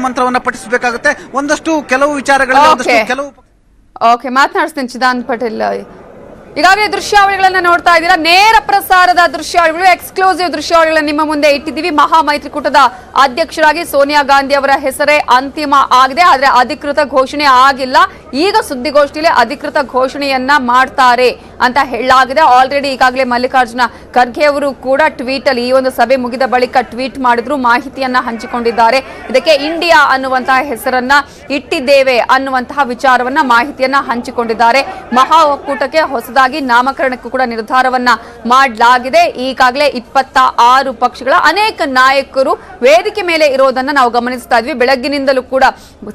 ಮಂತ್ರವನ್ನ ಪಠಿಸಬೇಕಾಗುತ್ತೆ. ಒಂದಷ್ಟು ಕೆಲವು ವಿಚಾರಗಳಲ್ಲಿ ಒಂದಷ್ಟು ಕೆಲವು ಓಕೆ ಮಾತನಾಡ್ತೀನಿ ಚಿದಾನಂದ್ ಪಟೇಲ್. ಈಗಾಗಲೇ ದೃಶ್ಯಾವಳಿಗಳನ್ನ ನೋಡ್ತಾ ಇದ್ದೀರಾ. ನೇರ ಪ್ರಸಾರದ ದೃಶ್ಯಾವಳಿಗಳು, ಎಕ್ಸ್ಕ್ಲೂಸಿವ್ ದೃಶ್ಯಾವಳಿಗಳನ್ನ ನಿಮ್ಮ ಮುಂದೆ ಇಟ್ಟಿದ್ದೀವಿ. ಮಹಾ ಮೈತ್ರಿಕೂಟದ ಅಧ್ಯಕ್ಷರಾಗಿ ಸೋನಿಯಾ ಗಾಂಧಿ ಅವರ ಹೆಸರೇ ಅಂತಿಮ ಆಗಿದೆ, ಆದ್ರೆ ಅಧಿಕೃತ ಘೋಷಣೆ ಆಗಿಲ್ಲ. ಈಗ ಸುದ್ದಿಗೋಷ್ಠಿಯಲ್ಲಿ ಅಧಿಕೃತ ಘೋಷಣೆಯನ್ನ ಮಾಡ್ತಾರೆ ಅಂತ ಹೇಳಲಾಗಿದೆ. ಆಲ್ರೆಡಿ ಈಗಾಗಲೇ ಮಲ್ಲಿಕಾರ್ಜುನ ಖರ್ಗೆ ಅವರು ಕೂಡ ಟ್ವೀಟ್ ಅಲ್ಲಿ ಈ ಒಂದು ಸಭೆ ಮುಗಿದ ಬಳಿಕ ಟ್ವೀಟ್ ಮಾಡಿದ್ರು, ಮಾಹಿತಿಯನ್ನ ಹಂಚಿಕೊಂಡಿದ್ದಾರೆ. ಇದಕ್ಕೆ ಇಂಡಿಯಾ ಅನ್ನುವಂತಹ ಹೆಸರನ್ನ ಇಟ್ಟಿದ್ದೇವೆ ಅನ್ನುವಂತಹ ವಿಚಾರವನ್ನ ಮಾಹಿತಿಯನ್ನ ಹಂಚಿಕೊಂಡಿದ್ದಾರೆ. ಮಹಾ ಒಕ್ಕೂಟಕ್ಕೆ ಹೊಸದಾಗಿ ನಾಮಕರಣಕ್ಕೂ ಕೂಡ ನಿರ್ಧಾರವನ್ನ ಮಾಡಲಾಗಿದೆ. ಈಗಾಗಲೇ 26 ಪಕ್ಷಗಳ ಅನೇಕ ನಾಯಕರು ವೇದಿಕೆ ಮೇಲೆ ಇರೋದನ್ನ ನಾವು ಗಮನಿಸ್ತಾ ಇದ್ವಿ. ಬೆಳಗ್ಗಿನಿಂದಲೂ ಕೂಡ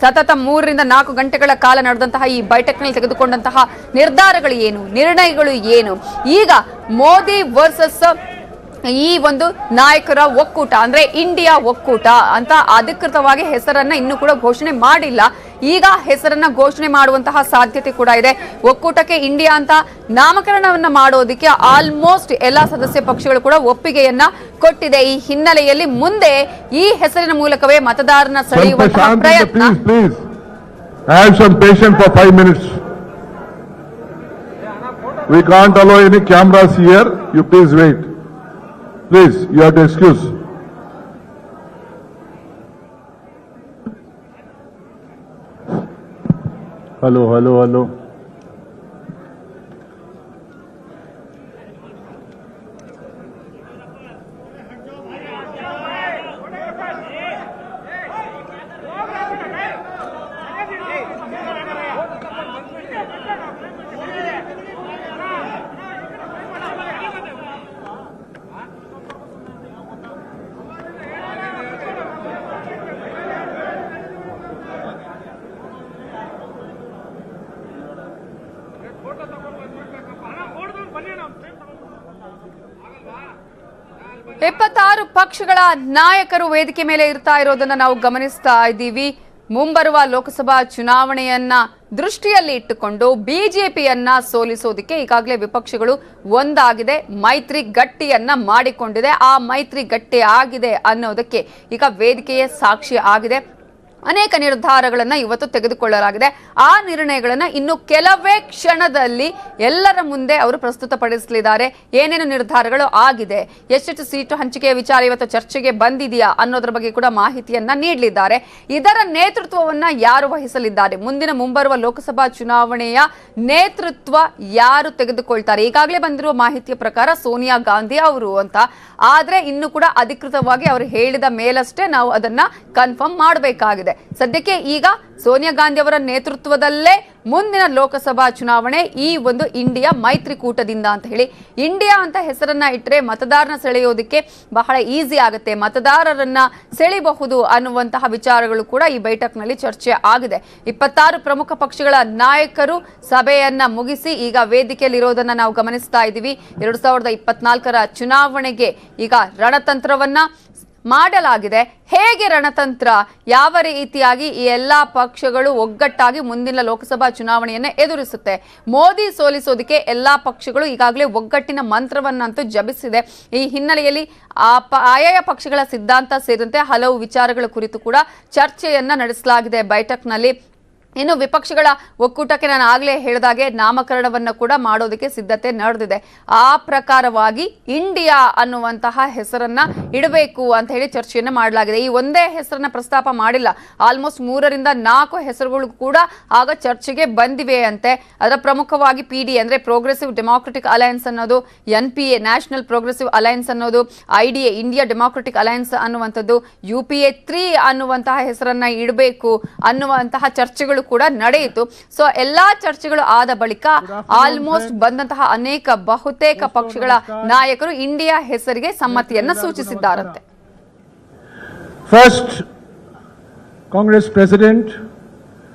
ಸತತ 3 ರಿಂದ 4 ಗಂಟೆಗಳ ಕಾಲ ನಡೆದಂತಹ ಈ ಬೈಠಕ್ನಲ್ಲಿ ತೆಗೆದುಕೊಂಡಂತಹ ನಿರ್ಧಾರಗಳು ಏನು, ನಿರ್ಣಯಗಳು ಏನು, ಈಗ ಮೋದಿ ವರ್ಸಸ್ ಈ ಒಂದು ನಾಯಕರ ಒಕ್ಕೂಟ ಅಂದ್ರೆ ಇಂಡಿಯಾ ಒಕ್ಕೂಟ ಅಂತ ಅಧಿಕೃತವಾಗಿ ಹೆಸರನ್ನ ಇನ್ನೂ ಕೂಡ ಘೋಷಣೆ ಮಾಡಿಲ್ಲ. ಈಗ ಹೆಸರನ್ನ ಘೋಷಣೆ ಮಾಡುವಂತಹ ಸಾಧ್ಯತೆ ಕೂಡ ಇದೆ. ಒಕ್ಕೂಟಕ್ಕೆ ಇಂಡಿಯಾ ಅಂತ ನಾಮಕರಣವನ್ನ ಮಾಡೋದಕ್ಕೆ ಆಲ್ಮೋಸ್ಟ್ ಎಲ್ಲಾ ಸದಸ್ಯ ಪಕ್ಷಗಳು ಕೂಡ ಒಪ್ಪಿಗೆಯನ್ನ ಕೊಟ್ಟಿದೆ. ಈ ಹಿನ್ನೆಲೆಯಲ್ಲಿ ಮುಂದೆ ಈ ಹೆಸರಿನ ಮೂಲಕವೇ ಮತದಾರನ ಸೆಳೆಯುವಂತಹ ಪ್ರಯತ್ನ. Have some patience for 5 minutes. We can't allow any cameras here. You please wait. Please, you have to excuse. Hello. ಇಪ್ಪತ್ತಾರು ಪಕ್ಷಗಳ ನಾಯಕರು ವೇದಿಕೆ ಮೇಲೆ ಇರ್ತಾ ಇರೋದನ್ನ ನಾವು ಗಮನಿಸ್ತಾ ಇದ್ದೀವಿ. ಮುಂಬರುವ ಲೋಕಸಭಾ ಚುನಾವಣೆಯನ್ನ ದೃಷ್ಟಿಯಲ್ಲಿ ಇಟ್ಟುಕೊಂಡು ಬಿಜೆಪಿಯನ್ನ ಸೋಲಿಸೋದಕ್ಕೆ ಈಗಾಗಲೇ ವಿಪಕ್ಷಗಳು ಒಂದಾಗಿದೆ, ಮೈತ್ರಿ ಗಟ್ಟಿಯನ್ನ ಮಾಡಿಕೊಂಡಿದೆ. ಆ ಮೈತ್ರಿ ಗಟ್ಟಿ ಆಗಿದೆ ಅನ್ನೋದಕ್ಕೆ ಈಗ ವೇದಿಕೆಯೇ ಸಾಕ್ಷಿ ಆಗಿದೆ. ಅನೇಕ ನಿರ್ಧಾರಗಳನ್ನ ಇವತ್ತು ತೆಗೆದುಕೊಳ್ಳಲಾಗಿದೆ. ಆ ನಿರ್ಣಯಗಳನ್ನ ಇನ್ನು ಕೆಲವೇ ಕ್ಷಣದಲ್ಲಿ ಎಲ್ಲರ ಮುಂದೆ ಅವರು ಪ್ರಸ್ತುತಪಡಿಸಲಿದ್ದಾರೆ. ಏನೇನು ನಿರ್ಧಾರಗಳು ಆಗಿದೆ, ಎಷ್ಟೆಷ್ಟು ಸೀಟು ಹಂಚಿಕೆಯ ವಿಚಾರ ಇವತ್ತು ಚರ್ಚೆಗೆ ಬಂದಿದೆಯಾ ಅನ್ನೋದ್ರ ಬಗ್ಗೆ ಕೂಡ ಮಾಹಿತಿಯನ್ನ ನೀಡಲಿದ್ದಾರೆ. ಇದರ ನೇತೃತ್ವವನ್ನ ಯಾರು ವಹಿಸಲಿದ್ದಾರೆ, ಮುಂಬರುವ ಲೋಕಸಭಾ ಚುನಾವಣೆಯ ನೇತೃತ್ವ ಯಾರು ತೆಗೆದುಕೊಳ್ತಾರೆ? ಈಗಾಗಲೇ ಬಂದಿರುವ ಮಾಹಿತಿಯ ಪ್ರಕಾರ ಸೋನಿಯಾ ಗಾಂಧಿ ಅವರು ಅಂತ. ಆದ್ರೆ ಇನ್ನು ಕೂಡ ಅಧಿಕೃತವಾಗಿ ಅವರು ಹೇಳಿದ ಮೇಲಷ್ಟೇ ನಾವು ಅದನ್ನ ಕನ್ಫರ್ಮ್ ಮಾಡಬೇಕಾಗಿದೆ. ಸದ್ಯಕ್ಕೆ ಈಗ ಸೋನಿಯಾ ಗಾಂಧಿ ಅವರ ನೇತೃತ್ವದಲ್ಲೇ ಮುಂದಿನ ಲೋಕಸಭಾ ಚುನಾವಣೆ ಈ ಒಂದು ಇಂಡಿಯಾ ಮೈತ್ರಿಕೂಟದಿಂದ ಅಂತ ಹೇಳಿ. ಇಂಡಿಯಾ ಅಂತ ಹೆಸರನ್ನ ಇಟ್ಟರೆ ಮತದಾರನ ಸೆಳೆಯೋದಕ್ಕೆ ಬಹಳ ಈಸಿ ಆಗುತ್ತೆ, ಮತದಾರರನ್ನ ಸೆಳೆಯಬಹುದು ಅನ್ನುವಂತಹ ವಿಚಾರಗಳು ಕೂಡ ಈ ಬೈಠಕ್ನಲ್ಲಿ ಚರ್ಚೆ ಆಗಿದೆ. 26 ಪ್ರಮುಖ ಪಕ್ಷಗಳ ನಾಯಕರು ಸಭೆಯನ್ನ ಮುಗಿಸಿ ಈಗ ವೇದಿಕೆಯಲ್ಲಿ ಇರೋದನ್ನ ನಾವು ಗಮನಿಸ್ತಾ ಇದ್ದೀವಿ. 2024ರ ಚುನಾವಣೆಗೆ ಈಗ ರಣತಂತ್ರವನ್ನ ಮಾಡಲಾಗಿದೆ. ಹೇಗೆ ರಣತಂತ್ರ, ಯಾವ ರೀತಿಯಾಗಿ ಈ ಎಲ್ಲಾ ಪಕ್ಷಗಳು ಒಗ್ಗಟ್ಟಾಗಿ ಮುಂದಿನ ಲೋಕಸಭಾ ಚುನಾವಣೆಯನ್ನ ಎದುರಿಸುತ್ತೆ? ಮೋದಿ ಸೋಲಿಸೋದಕ್ಕೆ ಎಲ್ಲಾ ಪಕ್ಷಗಳು ಈಗಾಗಲೇ ಒಗ್ಗಟ್ಟಿನ ಮಂತ್ರವನ್ನಂತೂ ಜಪಿಸಿದೆ. ಈ ಹಿನ್ನೆಲೆಯಲ್ಲಿ ಆಯಾಯ ಪಕ್ಷಗಳ ಸಿದ್ಧಾಂತ ಸೇರಿದಂತೆ ಹಲವು ವಿಚಾರಗಳ ಕುರಿತು ಕೂಡ ಚರ್ಚೆಯನ್ನ ನಡೆಸಲಾಗಿದೆ ಬೈಠಕ್ನಲ್ಲಿ. ಇನ್ನು ವಿಪಕ್ಷಗಳ ಒಕ್ಕೂಟಕ್ಕೆ ನಾನು ಆಗಲೇ ಹೇಳಿದಾಗೆ ನಾಮಕರಣವನ್ನು ಕೂಡ ಮಾಡೋದಕ್ಕೆ ಸಿದ್ಧತೆ ನಡೆದಿದೆ. ಆ ಪ್ರಕಾರವಾಗಿ ಇಂಡಿಯಾ ಅನ್ನುವಂತಹ ಹೆಸರನ್ನ ಇಡಬೇಕು ಅಂತ ಹೇಳಿ ಚರ್ಚೆಯನ್ನ ಮಾಡಲಾಗಿದೆ. ಈ ಒಂದೇ ಹೆಸರನ್ನ ಪ್ರಸ್ತಾಪ ಮಾಡಿಲ್ಲ, ಆಲ್ಮೋಸ್ಟ್ 3 ರಿಂದ 4 ಹೆಸರುಗಳು ಕೂಡ ಆಗ ಚರ್ಚೆಗೆ ಬಂದಿವೆ ಅಂತೆ. ಅದರ ಪ್ರಮುಖವಾಗಿ PD ಅಂದ್ರೆ ಪ್ರೋಗ್ರೆಸಿವ್ ಡೆಮಾಕ್ರೆಟಿಕ್ ಅಲಯನ್ಸ್ ಅನ್ನೋದು, NPA ನ್ಯಾಷನಲ್ ಪ್ರೋಗ್ರೆಸಿವ್ ಅಲಯನ್ಸ್ ಅನ್ನೋದು, IDA ಇಂಡಿಯಾ ಡೆಮಾಕ್ರೆಟಿಕ್ ಅಲಯನ್ಸ್ ಅನ್ನುವಂಥದ್ದು, UPA 3 ಅನ್ನುವಂತಹ ಹೆಸರನ್ನ ಇಡಬೇಕು ಅನ್ನುವಂತಹ ಚರ್ಚೆಗಳು ಕೂಡ ನಡೆಯಿತು. ಸೊ ಎಲ್ಲಾ ಚರ್ಚೆಗಳು ಆದ ಬಳಿಕ ಆಲ್ಮೋಸ್ಟ್ ಬಂದಂತಹ ಬಹುತೇಕ ಪಕ್ಷಗಳ ನಾಯಕರು ಇಂಡಿಯಾ ಹೆಸರಿಗೆ ಸಮ್ಮತಿಯನ್ನ ಸೂಚಿಸಿದ್ದಾರಂತೆ. First Congress president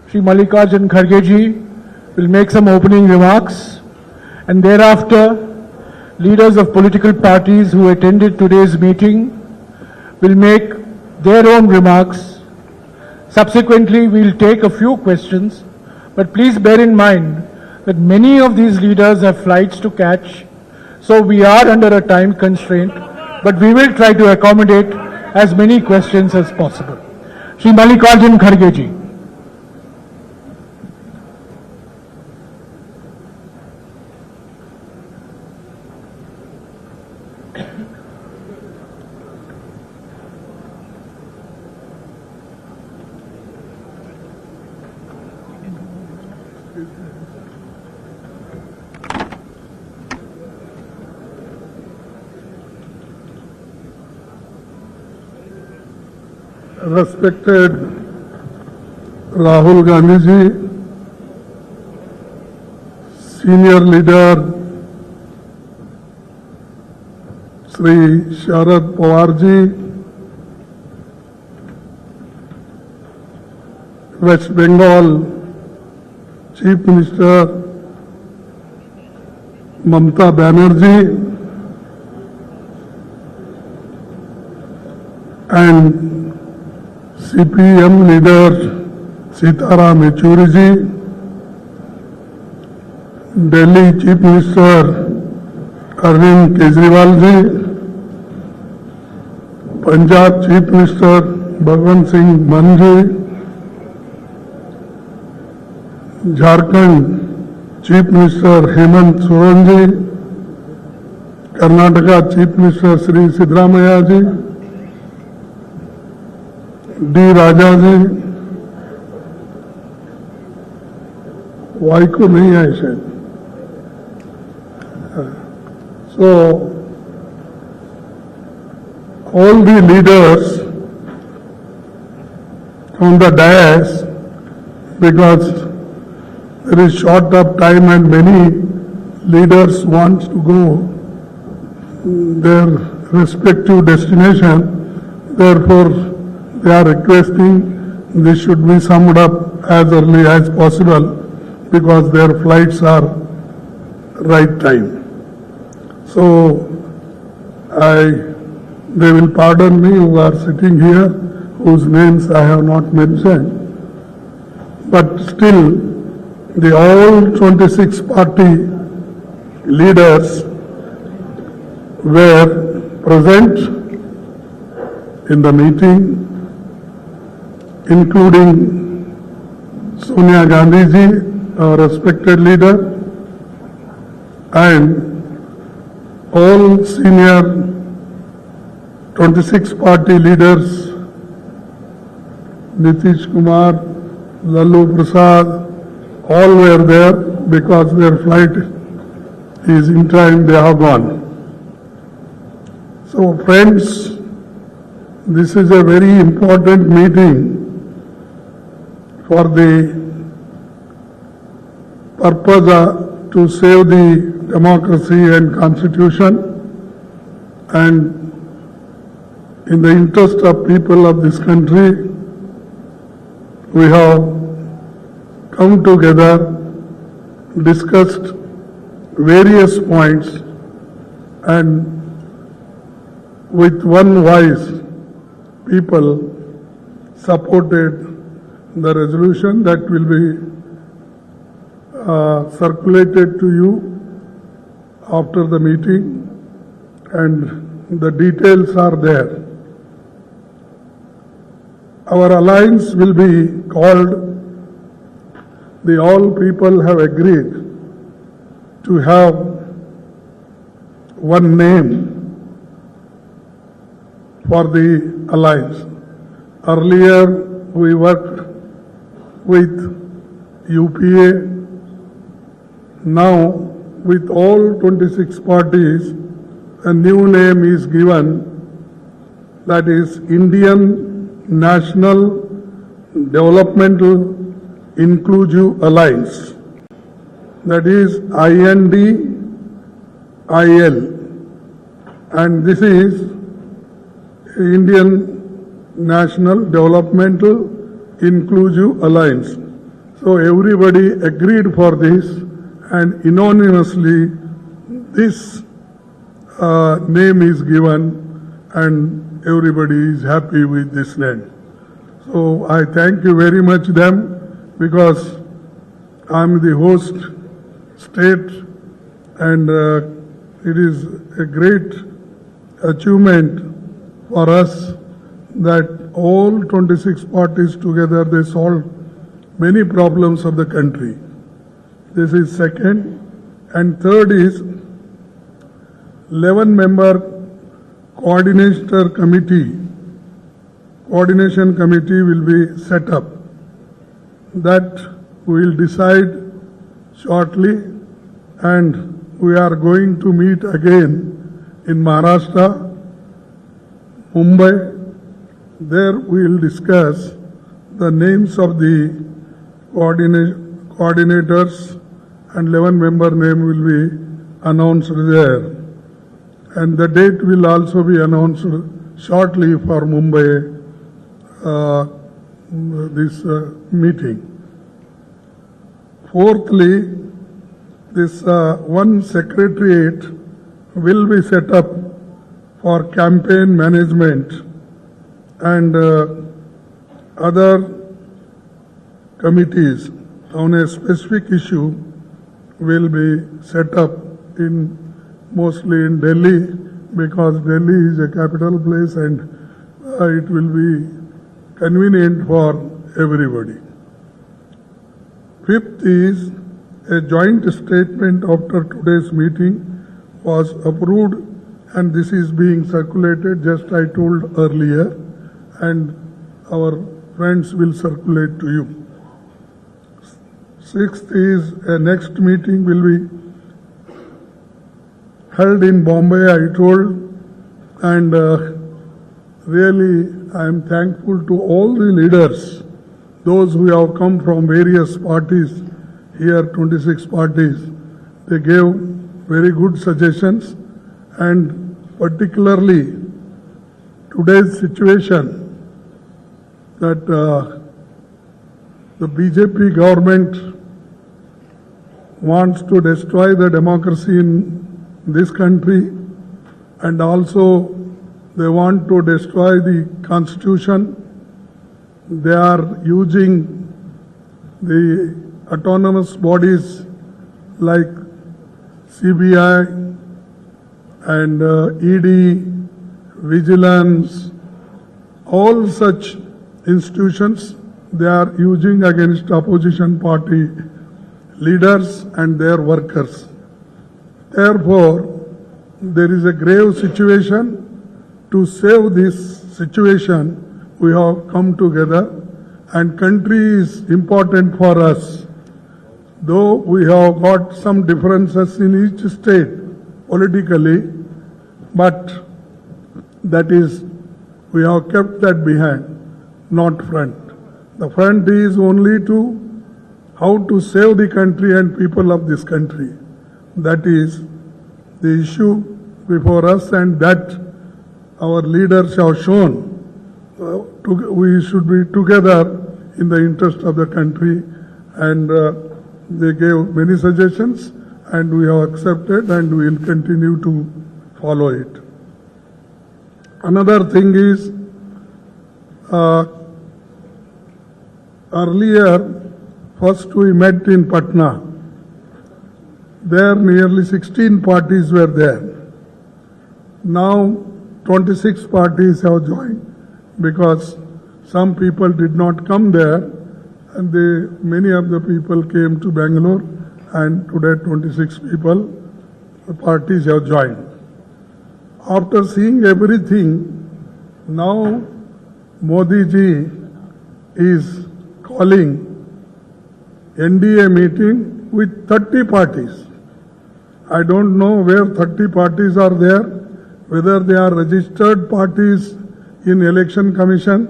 Shri Mallikarjun Kharge ji will make some opening remarks, and thereafter leaders of political parties who attended today's meeting will make their own remarks. Subsequently, we'll take a few questions, but please bear in mind that many of these leaders have flights to catch, so we are under a time constraint, but we will try to accommodate as many questions as possible. Shri Mallikarjun Kharge ji. Respected Rahul Gandhi ji, senior leader Shri Sharad Pawar ji, West Bengal Chief Minister Mamata Banerjee, and CPM leader Sitaram Yechuri ji, Delhi Chief Minister Arvind Kejriwal ji, Punjab Chief Minister Bhagwant Singh Mann ji, Jharkhand Chief Minister Hemant Soren ji, Karnataka Chief Minister Sri Siddaramaiah ji, D. Raja ji, Y को नहीं है शायद. So all the leaders on the dais, because there is short of time and many leaders want to go their respective destination, therefore they are requesting this should be summed up as early as possible because their flights are right time. So they will pardon me who are sitting here, whose names I have not mentioned, but still the all 26 party leaders were present in the meeting, including Sonia Gandhi ji, our respected leader, and all senior 26 party leaders, Nitish Kumar, Lalu Prasad, all were there because their flight is in time, they have gone. So friends, this is a very important meeting for the purpose to save the democracy and constitution, and in the interest of people of this country, we have come together, discussed various points, and with one voice, people supported the resolution that will be circulated to you after the meeting, and the details are there. Our alliance will be called, the all people have agreed to have one name for the alliance. Earlier we worked with UPA. Now with all 26 parties, a new name is given, that is Indian National Developmental Inclusive Alliance, that is INDIL, and this is Indian National Developmental Inclusive Alliance. So everybody agreed for this, and unanimously this name is given, and everybody is happy with this name. So I thank you very much them, because I am the host state, and it is a great achievement for us that all 26 parties together, they solved many problems of the country. This is second. And third is 11-member coordination committee will be set up. That we will decide shortly, and we are going to meet again in Maharashtra, Mumbai. There we will discuss the names of the coordinators, and 11-member name will be announced there. And the date will also be announced shortly for Mumbai, this meeting. Fourthly, this one secretariat will be set up for campaign management, and other committees on a specific issue will be set up mostly in Delhi, because Delhi is a capital place and it will be convenient for everybody. Fifth is a joint statement after today's meeting was approved, and this is being circulated, just I told earlier, and our friends will circulate to you. Sixth is a next meeting will be held in Bombay, I told, and really I am thankful to all the leaders, those who have come from various parties, here 26 parties. They gave very good suggestions, and particularly today's situation that the BJP government wants to destroy the democracy in this country, and also they want to destroy the constitution. They are using the autonomous bodies like CBI and ED, vigilance, all such institutions they are using against opposition party leaders and their workers. Therefore, there is a grave situation. To save this situation, we have come together, and country is important for us. Though we have got some differences in each state politically, but that is, we have kept that behind, not front. The front is only to how to save the country and people of this country. That is the issue before us, and that our leaders have shown. We should be together in the interest of the country, and they gave many suggestions, and we have accepted, and we will continue to follow it. Another thing is, earlier, first we met in Patna. There nearly 16 parties were there. Now 26 parties have joined, because some people did not come there, and many of the people came to Bangalore, and today 26 parties have joined. After seeing everything, now Modi ji is calling NDA meeting with 30 parties. I don't know where 30 parties are there, whether they are registered parties in Election Commission,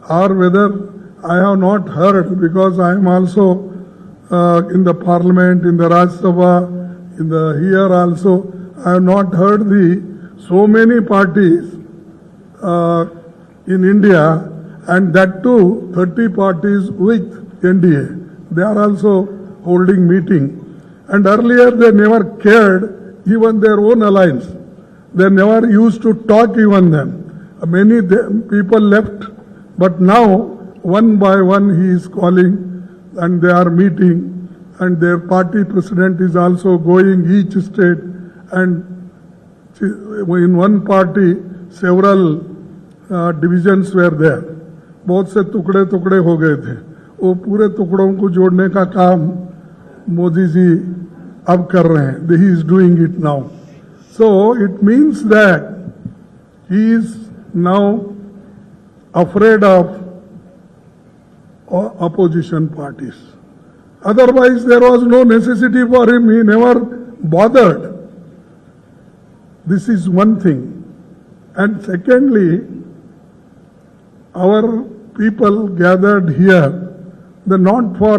or whether I have not heard, because I am also in the Parliament, in the Rajya Sabha, here also, I have not heard so many parties in India, and that too 30 parties with NDA. They are also holding meeting. And earlier they never cared even their own alliance. They never used to talk even them. Many people left, but now one by one he is calling, and they are meeting, and their party president is also going each state, and in one party several divisions were there. बहुत से टुकड़े टुकड़े हो गए थे, वो पूरे टुकड़ों को जोड़ने का काम मोदी जी अब कर रहे हैं. He is doing it now. So it means that he is now afraid of opposition parties. Otherwise, there was no necessity for him. He never bothered. This is one thing. And secondly, our people gathered here, they're not for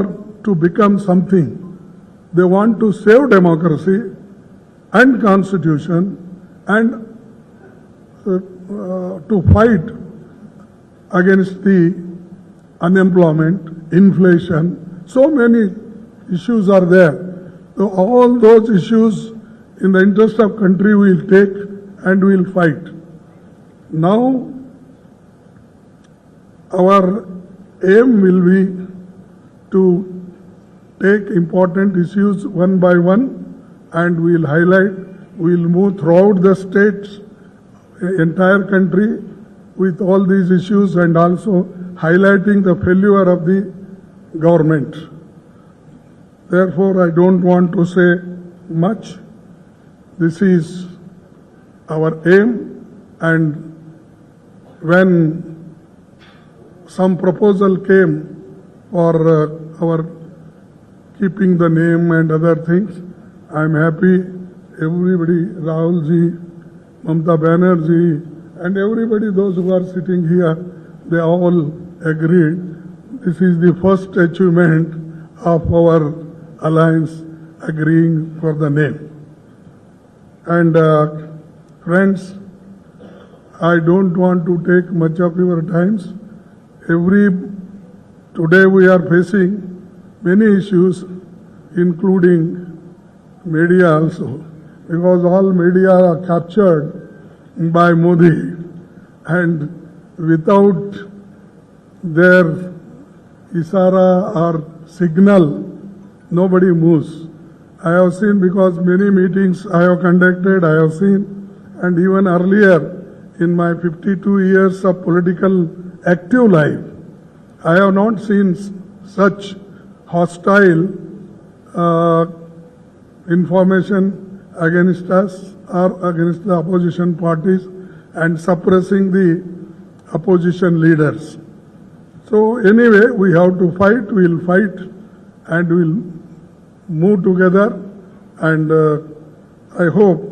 to become something. They want to save democracy and constitution and to fight against the unemployment, inflation. So many issues are there. So all those issues in the interest of country we will take and we will fight. Now our aim will be to take important issues one by one and we will highlight, we will move throughout the states, entire country with all these issues and also highlighting the failure of the government. Therefore, I don't want to say much. This is our aim, and when some proposal came for our keeping the name and other things, I am happy. Everybody, Rahul ji, Mamata Banerjee, and everybody, those who are sitting here, they all agreed. This is the first achievement of our alliance agreeing for the name. And friends, I don't want to take much of your times. Today we are facing many issues, including media also, because all media are captured by Modi, and without their isara or signal, nobody moves. I have seen, because many meetings I have conducted, I have seen, and even earlier in my 52 years of political active life, I have not seen such hostile information against us or against the opposition parties and suppressing the opposition leaders. So anyway, we have to fight, we will fight and we will move together, and I hope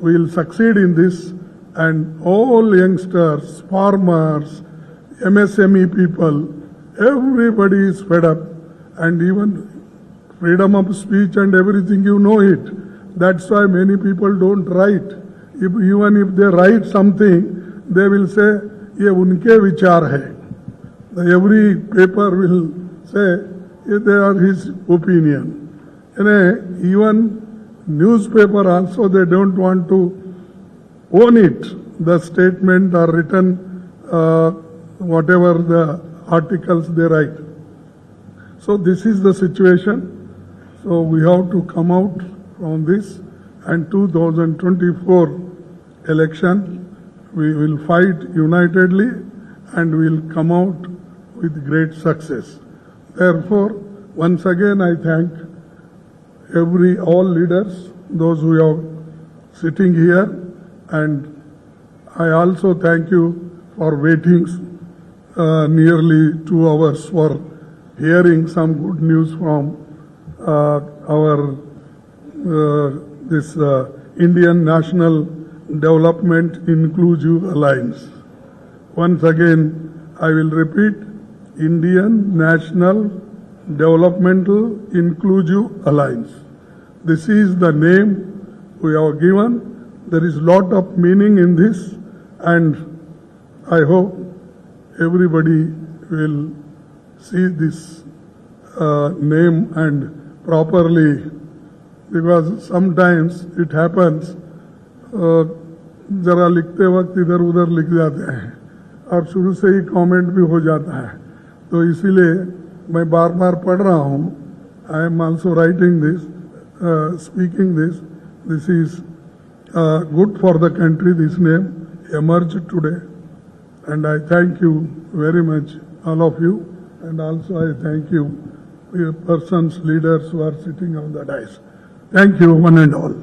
we will succeed in this, and all youngsters, farmers, MSME people, everybody is fed up, and even freedom of speech and everything, you know it. That's why many people don't write. Even if they write something, they will say, "ये उनके विचार है." Every paper will say, "They are his opinion." And even newspaper also, they don't want to own it, the statement or written, whatever the articles they write. So this is the situation. So we have to come out from this, and 2024 election we will fight unitedly and we will come out with great success. Therefore, once again I thank all leaders, those who are sitting here, and I also thank you for waiting nearly 2 hours for hearing some good news from our this Indian National Development Inclusive Alliance. Once again, I will repeat, Indian National Developmental Inclusive Alliance. This is the name we have given. There is lot of meaning in this, and I hope everybody will see this name and properly, because sometimes it happens जरा लिखते वक्त इधर उधर लिख जाते हैं और शुरू से ही कमेंट भी हो जाता है, तो इसीलिए मैं बार बार पढ़ रहा हूँ. I am also writing this, speaking this. This is good for the country. This name emerged today, And I thank you very much, all of you. And also I thank you, your persons, leaders who are sitting on the dais. Thank you, one and all.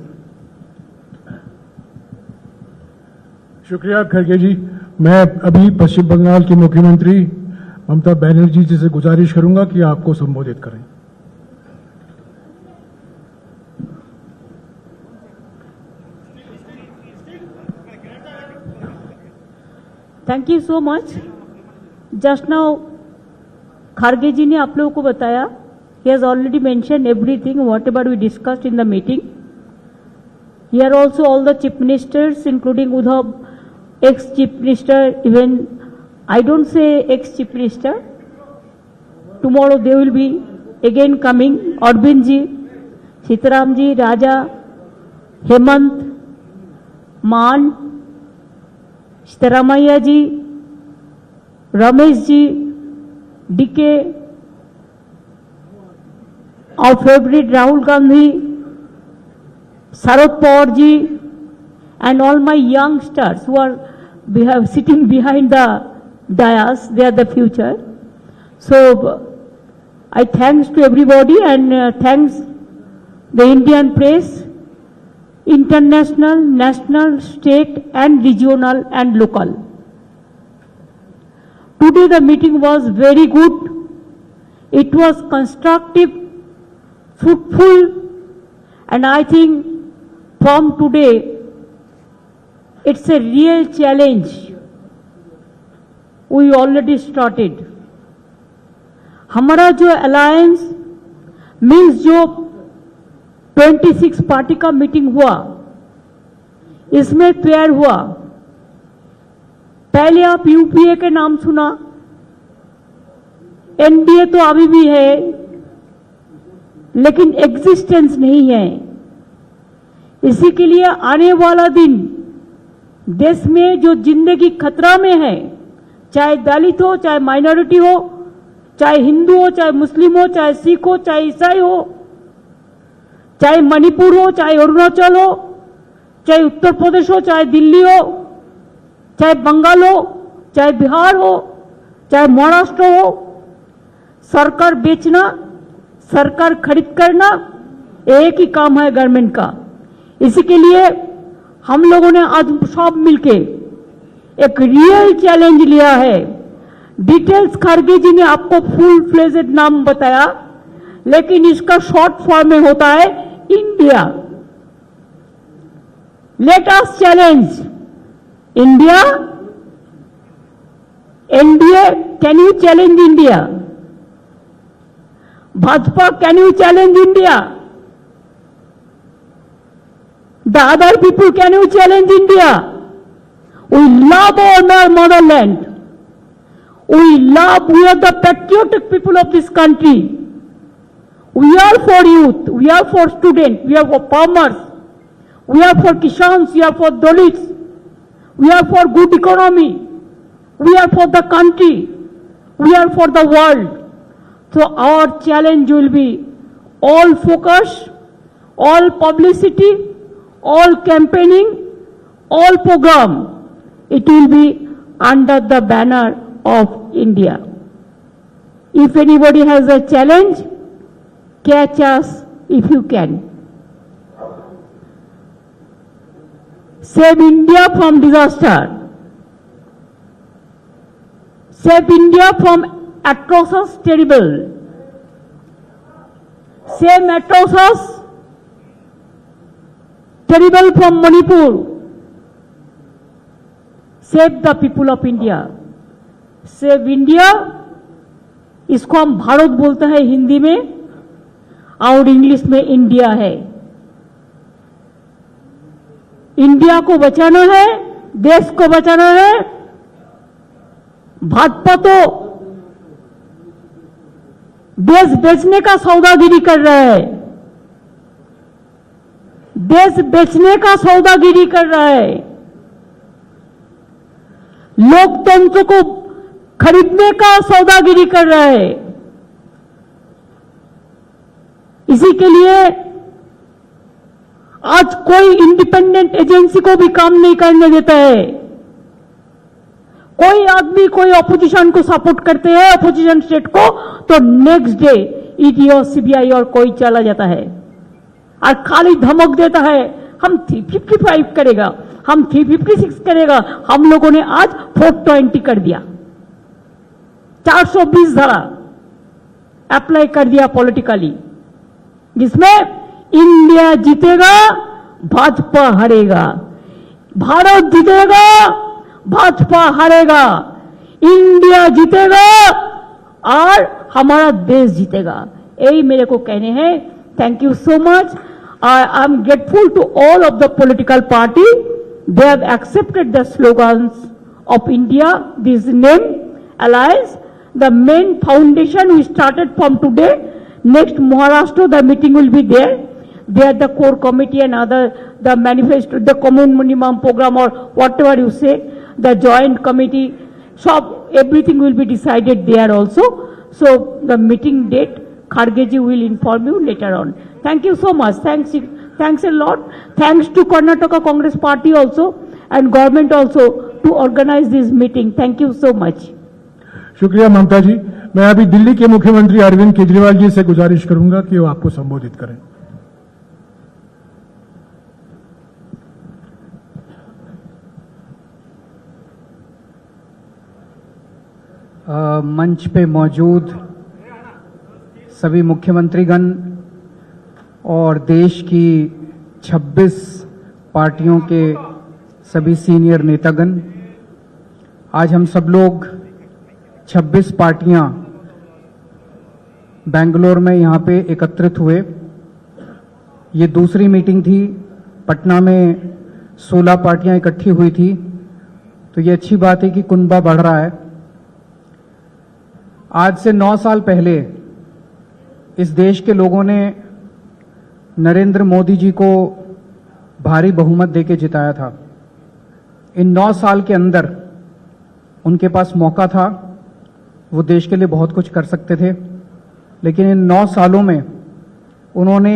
शुक्रिया खड़गे जी। मैं अभी पश्चिम बंगाल की मुख्यमंत्री ममता बनर्जी जी से गुजारिश करूंगा कि आपको संबोधित करें। Thank you so much. Just now Kharge ji ने आप लोगों को बताया, he has already mentioned everything whatever we discussed in the meeting. Here also all the chief ministers, including Uddhav, ex-chief minister, even I don't say ex-chief minister. Tomorrow they will be again coming. Arvind ji, Sitaram ji, Raja, Hemant, Maan, Sitaramaiah ji, Ramesh ji, DK, our favorite Rahul Gandhi, Sharad Pawar ji, and all my youngsters who are sitting behind the dais, they are the future. So I thanks to everybody and thanks the Indian press, international, national, state and regional and local. Today the meeting was very good. It was constructive, fruitful, and I think from today it's a real challenge. We already started. हमारा जो alliance means जो 26 party का meeting हुआ, इसमें clear हुआ, पहले आप UPA के नाम सुना, एनडीए तो अभी भी है लेकिन एग्जिस्टेंस नहीं है। इसी के लिए आने वाला दिन देश में जो जिंदगी खतरा में है, चाहे दलित हो, चाहे माइनॉरिटी हो, चाहे हिंदू हो, चाहे मुस्लिम हो, चाहे सिख हो, चाहे ईसाई हो, चाहे मणिपुर हो, चाहे अरुणाचल हो, चाहे उत्तर प्रदेश हो, चाहे दिल्ली हो, चाहे बंगाल हो, चाहे बिहार हो, चाहे महाराष्ट्र हो, सरकार बेचना, सरकार खरीद करना एक ही काम है गवर्नमेंट का। इसी के लिए हम लोगों ने आज सब मिलके एक रियल चैलेंज लिया है। डिटेल्स खारगे जी ने आपको फुल फ्लेजेड नाम बताया, लेकिन इसका शॉर्ट फॉर्म में होता है India. Let us challenge India. NDA, can you challenge India? Bhajpa, can you challenge India? The other people, can you challenge India? We love our motherland. We are the patriotic people of this country. We are for youth, we are for students, we are for farmers, we are for Kishans, we are for Dalits, we are for good economy, we are for the country, we are for the world. So our challenge will be all focus, all publicity, all campaigning, all program. It will be under the banner of India. If anybody has a challenge, catch us if you can. Save India from disaster. Save India from atrocious terrible. Save atrocious terrible from Manipur. Save the people of India. Save India, इसको हम भारत बोलते हैं हिंदी में और English में India है। India को बचाना है, देश को बचाना है। भाजपा तो देश बेचने का सौदागिरी कर रहा है, देश बेचने का सौदागिरी कर रहा है, लोकतंत्र को खरीदने का सौदागिरी कर रहा है। इसी के लिए आज कोई इंडिपेंडेंट एजेंसी को भी काम नहीं करने देता है, कोई आदमी कोई ऑपोजिशन को सपोर्ट करते हैं, ऑपोजिशन स्टेट को, तो नेक्स्ट डे ईडी और सीबीआई और कोई चला जाता है और खाली धमक देता है हम 355 करेगा, हम 356 करेगा। हम लोगों ने आज 420 कर दिया, 420 धारा अप्लाई कर दिया पॉलिटिकली, जिसमें इंडिया जीतेगा, भाजपा हारेगा, भारत जीतेगा, भाजपा हारेगा, इंडिया जीतेगा और हमारा देश जीतेगा। यही मेरे को कहने हैं। Thank you so much. I am grateful to all of the political party. They have accepted the slogans of India, this name, alliance, the main foundation we started from today. Next Maharashtra, the meeting will be there. There the core committee and other, the manifesto, the common minimum program or whatever you say, the joint committee, so everything will be decided there also. So the meeting date, Khargeji will inform you later on. Thank you so much. Thanks a lot. Thanks to Karnataka Congress Party also and government also to organize this meeting. Thank you so much. शुक्रिया ममता जी। मैं अभी दिल्ली के मुख्यमंत्री अरविंद केजरीवाल जी से गुजारिश करूंगा कि वो आपको संबोधित करें। मंच पे मौजूद सभी मुख्यमंत्रीगण और देश की 26 पार्टियों के सभी सीनियर नेतागण, आज हम सब लोग 26 पार्टियां बेंगलोर में यहां पे एकत्रित हुए। ये दूसरी मीटिंग थी। पटना में 16 पार्टियां इकट्ठी हुई थी, तो ये अच्छी बात है कि कुनबा बढ़ रहा है। आज से 9 साल पहले इस देश के लोगों ने नरेंद्र मोदी जी को भारी बहुमत देके जिताया था। इन 9 साल के अंदर उनके पास मौका था, वो देश के लिए बहुत कुछ कर सकते थे, लेकिन इन 9 सालों में उन्होंने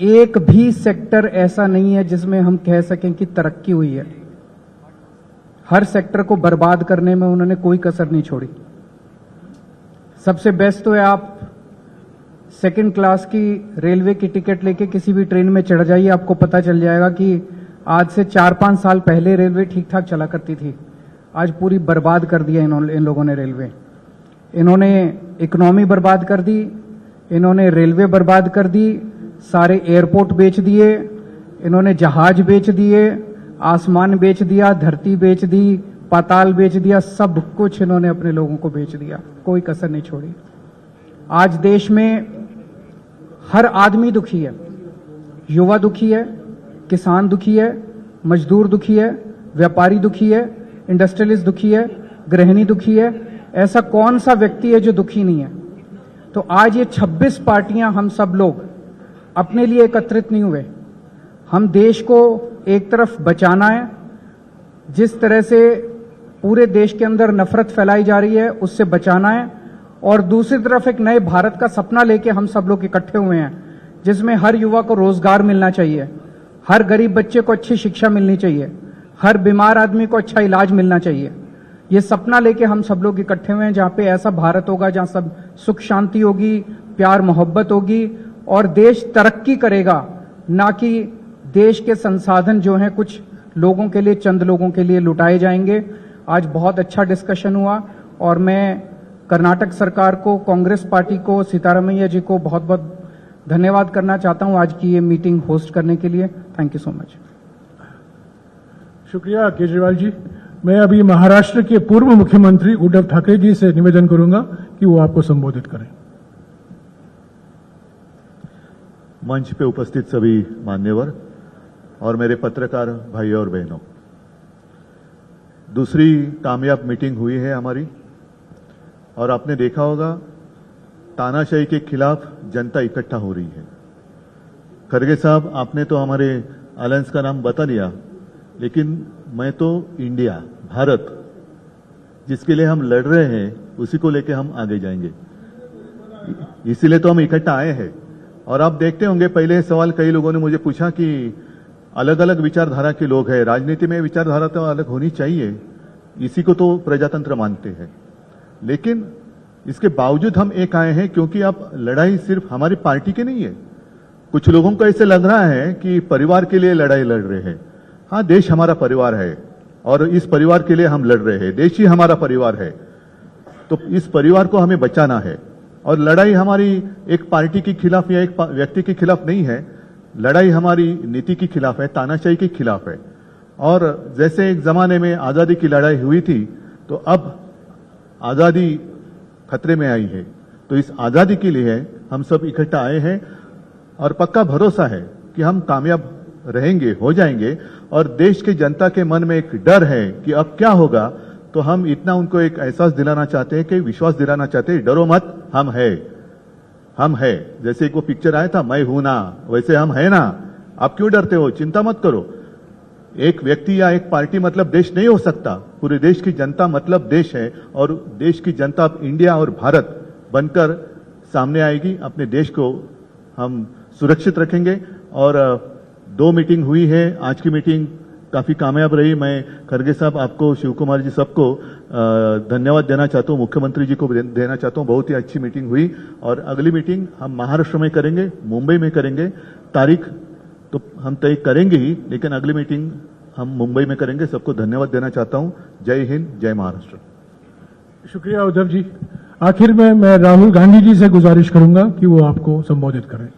एक भी सेक्टर ऐसा नहीं है जिसमें हम कह सकें कि तरक्की हुई है। हर सेक्टर को बर्बाद करने में उन्होंने कोई कसर नहीं छोड़ी। सबसे बेस्ट तो है आप सेकंड क्लास की रेलवे की टिकट लेके किसी भी ट्रेन में चढ़ जाइए, आपको पता चल जाएगा कि आज से 4-5 साल पहले रेलवे ठीक ठाक चला करती थी। आज पूरी बर्बाद कर दिया इन लोगों ने रेलवे। इन्होंने इकोनॉमी बर्बाद कर दी, इन्होंने रेलवे बर्बाद कर दी, सारे एयरपोर्ट बेच दिए, इन्होंने जहाज बेच दिए, आसमान बेच दिया, धरती बेच दी, पाताल बेच दिया, सब कुछ इन्होंने अपने लोगों को बेच दिया, कोई कसर नहीं छोड़ी। आज देश में हर आदमी दुखी है, युवा दुखी है, किसान दुखी है, मजदूर दुखी है, व्यापारी दुखी है, इंडस्ट्रियलिस्ट दुखी है, गृहिणी दुखी है। ऐसा कौन सा व्यक्ति है जो दुखी नहीं है? तो आज ये 26 पार्टियां हम सब लोग अपने लिए एकत्रित नहीं हुए। हम देश को एक तरफ बचाना है, जिस तरह से पूरे देश के अंदर नफरत फैलाई जा रही है उससे बचाना है, और दूसरी तरफ एक नए भारत का सपना लेके हम सब लोग इकट्ठे हुए हैं, जिसमें हर युवा को रोजगार मिलना चाहिए, हर गरीब बच्चे को अच्छी शिक्षा मिलनी चाहिए, हर बीमार आदमी को अच्छा इलाज मिलना चाहिए। ये सपना लेके हम सब लोग इकट्ठे हुए हैं, जहां पे ऐसा भारत होगा जहां सब सुख शांति होगी, प्यार मोहब्बत होगी और देश तरक्की करेगा, ना कि देश के संसाधन जो हैं कुछ लोगों के लिए, चंद लोगों के लिए लुटाए जाएंगे। आज बहुत अच्छा डिस्कशन हुआ और मैं कर्नाटक सरकार को, कांग्रेस पार्टी को, सीतारामैया जी को बहुत बहुत धन्यवाद करना चाहता हूं आज की ये मीटिंग होस्ट करने के लिए। Thank you so much. शुक्रिया केजरीवाल जी। मैं अभी महाराष्ट्र के पूर्व मुख्यमंत्री उद्धव ठाकरे जी से निवेदन करूंगा कि वो आपको संबोधित करें। मंच पे उपस्थित सभी मान्यवर और मेरे पत्रकार भाइयों और बहनों, दूसरी कामयाब मीटिंग हुई है हमारी, और आपने देखा होगा तानाशाही के खिलाफ जनता इकट्ठा हो रही है। खरगे साहब, आपने तो हमारे अलायंस का नाम बता दिया, लेकिन मैं तो इंडिया, भारत, जिसके लिए हम लड़ रहे हैं उसी को लेकर हम आगे जाएंगे। इसीलिए तो हम इकट्ठा आए हैं। और आप देखते होंगे, पहले सवाल कई लोगों ने मुझे पूछा कि अलग अलग विचारधारा के लोग हैं, राजनीति में विचारधारा तो अलग होनी चाहिए, इसी को तो प्रजातंत्र मानते हैं। लेकिन इसके बावजूद हम एक आए हैं क्योंकि अब लड़ाई सिर्फ हमारी पार्टी की नहीं है। कुछ लोगों को ऐसे लग रहा है कि परिवार के लिए लड़ाई लड़ रहे हैं। हाँ, देश हमारा परिवार है और इस परिवार के लिए हम लड़ रहे हैं। देश ही हमारा परिवार है, तो इस परिवार को हमें बचाना है। और लड़ाई हमारी एक पार्टी के खिलाफ या एक व्यक्ति के खिलाफ नहीं है, लड़ाई हमारी नीति के खिलाफ है, तानाशाही के खिलाफ है। और जैसे एक जमाने में आजादी की लड़ाई हुई थी, तो अब आजादी खतरे में आई है। तो इस आजादी के लिए हम सब इकट्ठा आए हैं और पक्का भरोसा है कि हम कामयाब रहेंगे, हो जाएंगे। और देश की जनता के मन में एक डर है कि अब क्या होगा, तो हम इतना उनको एक एहसास दिलाना चाहते हैं, कि विश्वास दिलाना चाहते हैं, डरो मत, हम है। जैसे एक वो पिक्चर आया था, मैं हूं ना, वैसे हम है ना, आप क्यों डरते हो, चिंता मत करो। एक व्यक्ति या एक पार्टी मतलब देश नहीं हो सकता, पूरे देश की जनता मतलब देश है। और देश की जनता अब इंडिया और भारत बनकर सामने आएगी। अपने देश को हम सुरक्षित रखेंगे। और 2 मीटिंग हुई है, आज की मीटिंग काफी कामयाब रही। मैं खरगे साहब, आपको, शिव कुमार जी, सबको धन्यवाद देना चाहता हूं, मुख्यमंत्री जी को देना चाहता हूं। बहुत ही अच्छी मीटिंग हुई। और अगली मीटिंग हम महाराष्ट्र में करेंगे, मुंबई में करेंगे। तारीख तो हम तय करेंगे ही, लेकिन अगली मीटिंग हम मुंबई में करेंगे। सबको धन्यवाद देना चाहता हूं। जय हिंद, जय महाराष्ट्र। शुक्रिया उद्धव जी। आखिर में मैं राहुल गांधी जी से गुजारिश करूंगा कि वो आपको संबोधित करें।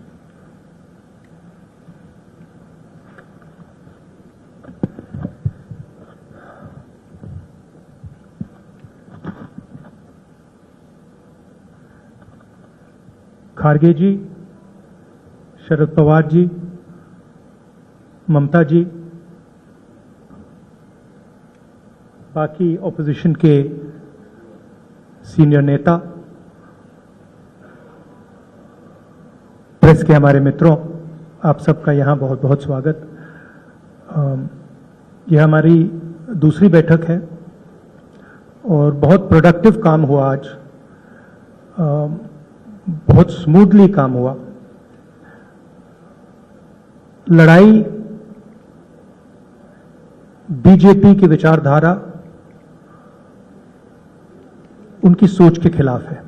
खारगे जी, शरद पवार जी, ममता जी, बाकी ऑपोजिशन के सीनियर नेता, प्रेस के हमारे मित्रों, आप सबका यहाँ बहुत बहुत स्वागत। यह हमारी दूसरी बैठक है और बहुत प्रोडक्टिव काम हुआ आज, बहुत स्मूथली काम हुआ। लड़ाई बीजेपी की विचारधारा, उनकी सोच के खिलाफ है।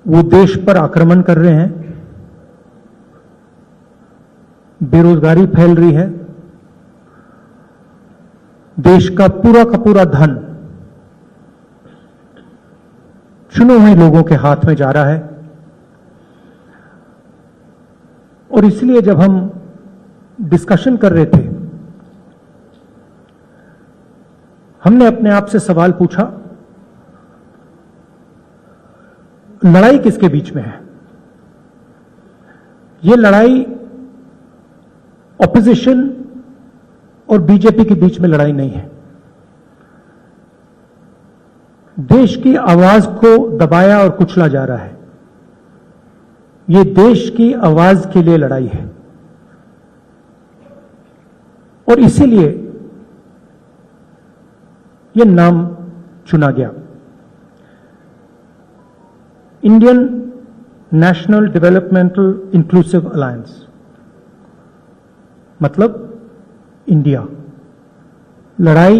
वो देश पर आक्रमण कर रहे हैं, बेरोजगारी फैल रही है, देश का पूरा धन चुने हुए लोगों के हाथ में जा रहा है। और इसलिए जब हम डिस्कशन कर रहे थे, हमने अपने आप से सवाल पूछा, लड़ाई किसके बीच में है? ये लड़ाई ऑपोजिशन और बीजेपी के बीच में लड़ाई नहीं है। देश की आवाज को दबाया और कुचला जा रहा है। ये देश की आवाज के लिए लड़ाई है। और इसीलिए ये नाम चुना गया, Indian national developmental inclusive alliance, मतलब इंडिया। लड़ाई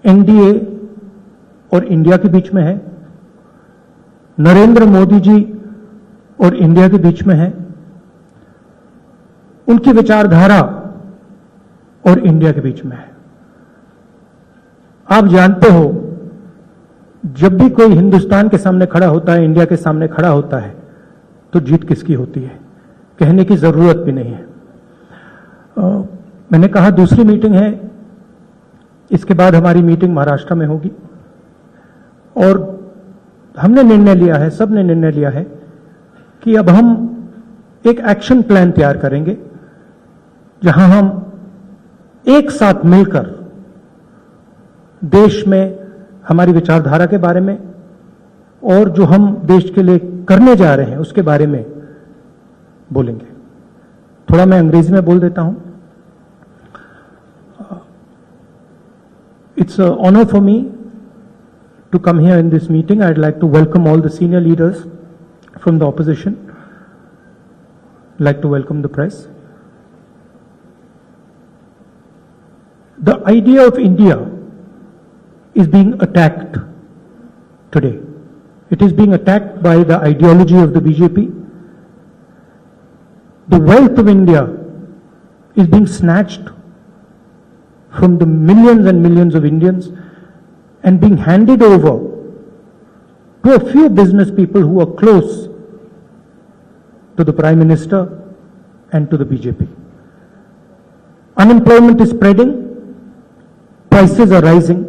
एनडीए और इंडिया के बीच में है, नरेंद्र मोदी जी और इंडिया के बीच में है, उनकी विचारधारा और इंडिया के बीच में है। आप जानते हो, जब भी कोई हिंदुस्तान के सामने खड़ा होता है, इंडिया के सामने खड़ा होता है, तो जीत किसकी होती है, कहने की जरूरत भी नहीं है। मैंने कहा दूसरी मीटिंग है, इसके बाद हमारी मीटिंग महाराष्ट्र में होगी। और हमने निर्णय लिया है, सबने निर्णय लिया है कि अब हम एक एक्शन प्लान तैयार करेंगे, जहां हम एक साथ मिलकर देश में हमारी विचारधारा के बारे में और जो हम देश के लिए करने जा रहे हैं उसके बारे में बोलेंगे। थोड़ा मैं अंग्रेजी में बोल देता हूं। It's an honor for me to come here in this meeting. I'd like to welcome all the senior leaders from the opposition. I'd like to welcome the press. the idea of India is being attacked today. It is being attacked by the ideology of the BJP. The wealth of India is being snatched from the millions and millions of Indians and being handed over to a few business people who are close to the Prime Minister and to the BJP. Unemployment is spreading, prices are rising,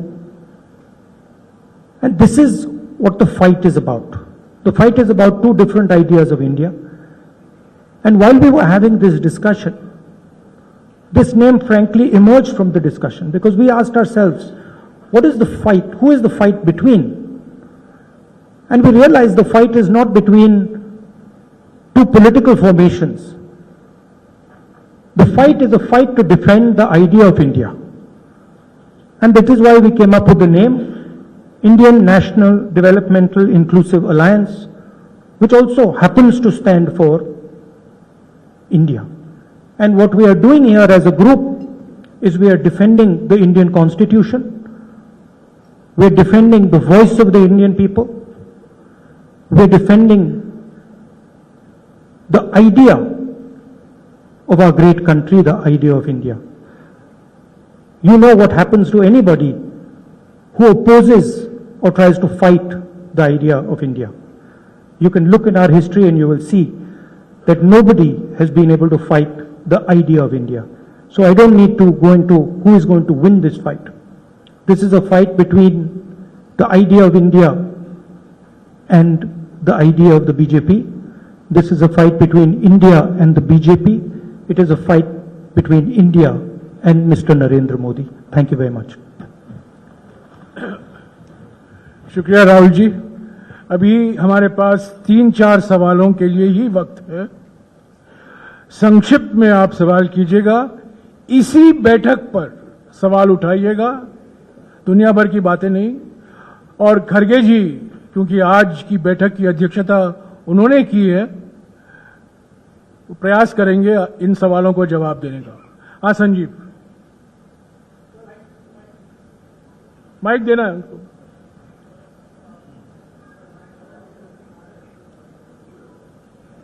and this is what the fight is about. The fight is about two different ideas of India. And while we were having this discussion, this name frankly emerged from the discussion because we asked ourselves, what is the fight? Who is the fight between? And we realized the fight is not between two political formations. The fight is a fight to defend the idea of India. And that is why we came up with the name Indian National Developmental Inclusive Alliance, which also happens to stand for India. And what we are doing here as a group is we are defending the Indian Constitution. We are defending the voice of the Indian people. We are defending the idea of our great country, the idea of India. You know what happens to anybody who opposes or tries to fight the idea of India. You can look in our history and you will see that nobody has been able to fight the idea of India. So I don't need to go into who is going to win this fight. This is a fight between the idea of India and the idea of the BJP. This is a fight between India and the BJP. It is a fight between India and Mr. Narendra Modi. Thank you very much. शुक्रिया राहुल जी। अभी हमारे पास 3-4 सवालों के लिए ही वक्त है। संक्षिप्त में आप सवाल कीजिएगा, इसी बैठक पर सवाल उठाइएगा, दुनिया भर की बातें नहीं। और खरगे जी, क्योंकि आज की बैठक की अध्यक्षता उन्होंने की है, तो प्रयास करेंगे इन सवालों को जवाब देने का। हाँ संजीव, माइक देना है उनको।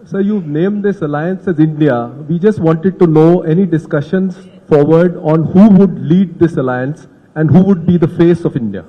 Sir, you've named this alliance as India. We just wanted to know any discussions forward on who would lead this alliance and who would be the face of India.